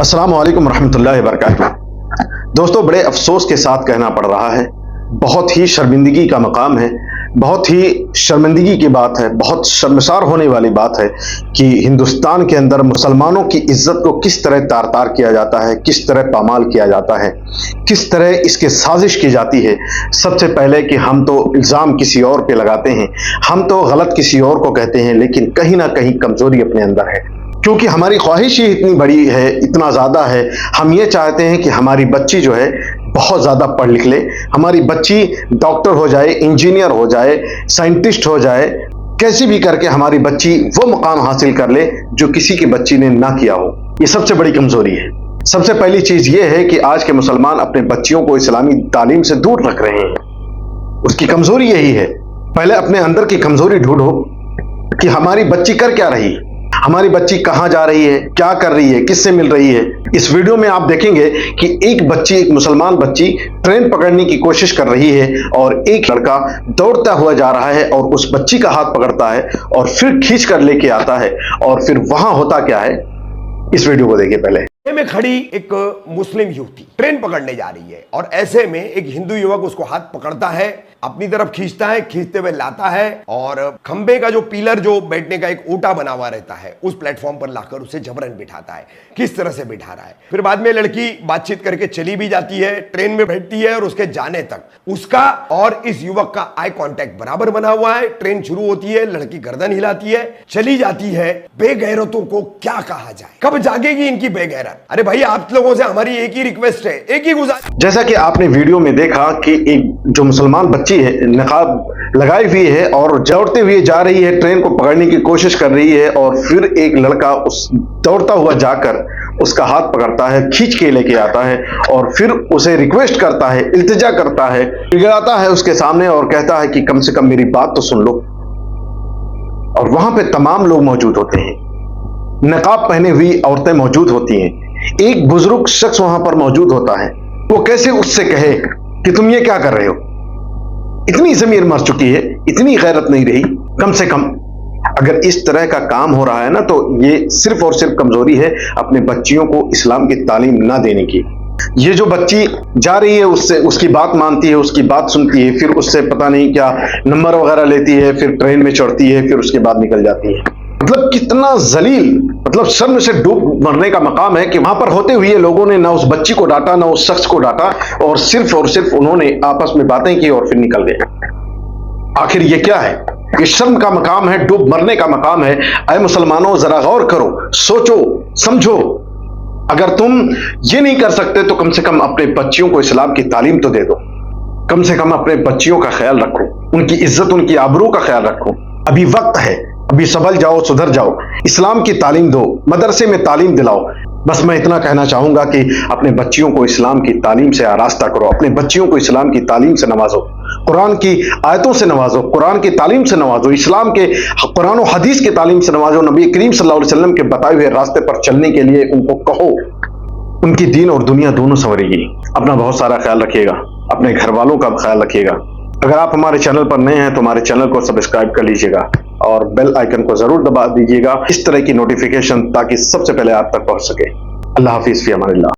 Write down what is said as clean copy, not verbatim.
अस्सलाम वालेकुम रहमतुल्लाहि वबरकातुहू। दोस्तों, बड़े अफसोस के साथ कहना पड़ रहा है, बहुत ही शर्मिंदगी का मकाम है, बहुत ही शर्मिंदगी की बात है, बहुत शर्मसार होने वाली बात है कि हिंदुस्तान के अंदर मुसलमानों की इज्जत को किस तरह तार तार किया जाता है, किस तरह पामाल किया जाता है, किस तरह इसके साजिश की जाती है। सबसे पहले कि हम तो इल्ज़ाम किसी और पे लगाते हैं, हम तो गलत किसी और को कहते हैं, लेकिन कहीं ना कहीं कमज़ोरी अपने अंदर है, क्योंकि हमारी ख्वाहिश ही इतनी बड़ी है, इतना ज़्यादा है। हम ये चाहते हैं कि हमारी बच्ची जो है बहुत ज़्यादा पढ़ लिख ले, हमारी बच्ची डॉक्टर हो जाए, इंजीनियर हो जाए, साइंटिस्ट हो जाए, कैसी भी करके हमारी बच्ची वो मुकाम हासिल कर ले जो किसी की बच्ची ने ना किया हो। ये सबसे बड़ी कमज़ोरी है। सबसे पहली चीज़ ये है कि आज के मुसलमान अपने बच्चियों को इस्लामी तालीम से दूर रख रहे हैं। उसकी कमज़ोरी यही है। पहले अपने अंदर की कमज़ोरी ढूंढो कि हमारी बच्ची कर क्या रही, हमारी बच्ची कहाँ जा रही है, क्या कर रही है, किससे मिल रही है। इस वीडियो में आप देखेंगे कि एक मुसलमान बच्ची ट्रेन पकड़ने की कोशिश कर रही है और एक लड़का दौड़ता हुआ जा रहा है और उस बच्ची का हाथ पकड़ता है और फिर खींच कर लेके आता है। और फिर वहां होता क्या है, इस वीडियो को देखिए। पहले में खड़ी एक मुस्लिम युवती ट्रेन पकड़ने जा रही है और ऐसे में एक हिंदू युवक उसको हाथ पकड़ता है, अपनी तरफ खींचता है, खींचते हुए लाता है और खंबे का जो पिलर, जो बैठने का एक ओटा बना हुआ रहता है, उस प्लेटफॉर्म पर लाकर उसे जबरन बिठाता है। किस तरह से बिठा रहा है। फिर बाद में लड़की बातचीत करके चली भी जाती है, ट्रेन में बैठती है और उसके जाने तक उसका और इस युवक का आई कांटेक्ट बराबर बना हुआ है। ट्रेन शुरू होती है, लड़की गर्दन हिलाती है, चली जाती है। बेगैरतों को क्या कहा जाए, कब जागेगी इनकी बेगैरत। अरे भाई, आप लोगों से हमारी एक ही रिक्वेस्ट है, एक ही गुजारिश। जैसा कि आपने वीडियो में देखा कि एक जो मुसलमान बच्ची है, नकाब लगाई हुई है और दौड़ते हुए जा रही है, ट्रेन को पकड़ने की कोशिश कर रही है और फिर एक लड़का उस दौड़ता हुआ जाकर उसका हाथ पकड़ता है, खींच के लेके आता है और फिर उसे रिक्वेस्ट करता है, इल्तिजा करता है, गिड़गिड़ाता है उसके सामने और कहता है कि कम से कम मेरी बात तो सुन लो। और वहां पे तमाम लोग मौजूद होते हैं, नकाब पहने हुई औरतें मौजूद होती हैं, एक बुजुर्ग शख्स वहां पर मौजूद होता है। वो कैसे उससे कहे कि तुम ये क्या कर रहे हो। इतनी ज़मीर मर चुकी है, इतनी गैरत नहीं रही। कम से कम अगर इस तरह का काम हो रहा है ना, तो ये सिर्फ और सिर्फ कमजोरी है अपने बच्चियों को इस्लाम की तालीम ना देने की। ये जो बच्ची जा रही है, उससे उसकी बात मानती है, उसकी बात सुनती है, फिर उससे पता नहीं क्या नंबर वगैरह लेती है, फिर ट्रेन में चढ़ती है, फिर उसके बाद निकल जाती है। मतलब कितना जलील, मतलब शर्म से डूब मरने का मकाम है कि वहां पर होते हुए लोगों ने ना उस बच्ची को डांटा, ना उस शख्स को डांटा और सिर्फ उन्होंने आपस में बातें की और फिर निकल गए। आखिर ये क्या है? ये शर्म का मकाम है, डूब मरने का मकाम है। ऐ मुसलमानों, जरा गौर करो, सोचो, समझो। अगर तुम ये नहीं कर सकते तो कम से कम अपने बच्चियों को इस्लाम की तालीम तो दे दो। कम से कम अपने बच्चियों का ख्याल रखो, उनकी इज्जत, उनकी आबरू का ख्याल रखो। अभी वक्त है, अभी संभल जाओ, सुधर जाओ, इस्लाम की तालीम दो, मदरसे में तालीम दिलाओ। बस मैं इतना कहना चाहूंगा कि अपने बच्चियों को इस्लाम की तालीम से आरास्ता करो, अपने बच्चियों को इस्लाम की तालीम से नवाजो, कुरान की आयतों से नवाजो, कुरान की तालीम से नवाजो, इस्लाम के कुरान और हदीस की तालीम से नवाजो। नबी करीम सल्लल्लाहु अलैहि वसल्लम के बताए हुए रास्ते पर चलने के लिए उनको कहो, उनकी दीन और दुनिया दोनों संवरेगी। अपना बहुत सारा ख्याल रखिएगा, अपने घर वालों का ख्याल रखिएगा। अगर आप हमारे चैनल पर नए हैं तो हमारे चैनल को सब्सक्राइब कर लीजिएगा और बेल आइकन को जरूर दबा दीजिएगा, इस तरह की नोटिफिकेशन, ताकि सबसे पहले आप तक पहुंच सके। अल्लाह हाफिज, फी अमानिल्लाह।